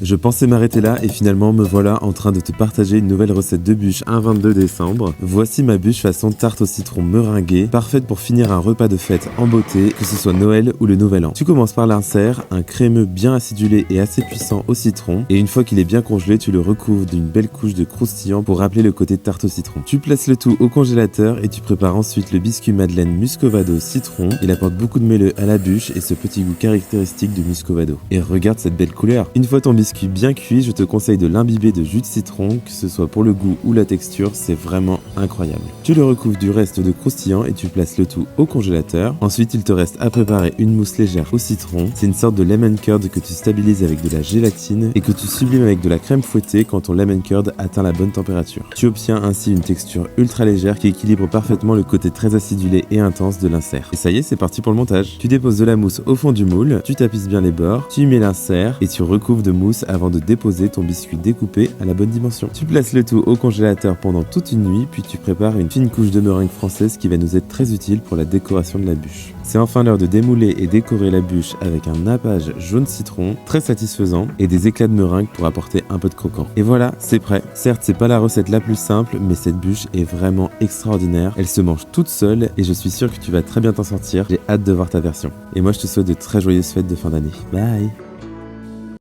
Je pensais m'arrêter là et finalement me voilà en train de te partager une nouvelle recette de bûche un 22 décembre. Voici ma bûche façon tarte au citron meringuée, parfaite pour finir un repas de fête en beauté, que ce soit Noël ou le Nouvel An. Tu commences par l'insert, un crémeux bien acidulé et assez puissant au citron, et une fois qu'il est bien congelé, tu le recouvres d'une belle couche de croustillant pour rappeler le côté tarte au citron. Tu places le tout au congélateur et tu prépares ensuite le biscuit Madeleine Muscovado citron. Il apporte beaucoup de moelleux à la bûche et ce petit goût caractéristique du Muscovado. Et regarde cette belle couleur. Une fois ton biscuit bien cuit, je te conseille de l'imbiber de jus de citron, que ce soit pour le goût ou la texture, c'est vraiment incroyable. Tu le recouvres du reste de croustillant et tu places le tout au congélateur. Ensuite, il te reste à préparer une mousse légère au citron. C'est une sorte de lemon curd que tu stabilises avec de la gélatine et que tu sublimes avec de la crème fouettée quand ton lemon curd atteint la bonne température. Tu obtiens ainsi une texture ultra légère qui équilibre parfaitement le côté très acidulé et intense de l'insert. Et ça y est, c'est parti pour le montage. Tu déposes de la mousse au fond du moule, tu tapisses bien les bords, tu y mets l'insert et tu recouvres de mousse avant de déposer ton biscuit découpé à la bonne dimension. Tu places le tout au congélateur pendant toute une nuit, puis tu prépares une fine couche de meringue française qui va nous être très utile pour la décoration de la bûche. C'est enfin l'heure de démouler et décorer la bûche avec un nappage jaune citron, très satisfaisant, et des éclats de meringue pour apporter un peu de croquant. Et voilà, c'est prêt. Certes, c'est pas la recette la plus simple, mais cette bûche est vraiment extraordinaire. Elle se mange toute seule et je suis sûr que tu vas très bien t'en sortir. J'ai hâte de voir ta version. Et moi, je te souhaite de très joyeuses fêtes de fin d'année. Bye!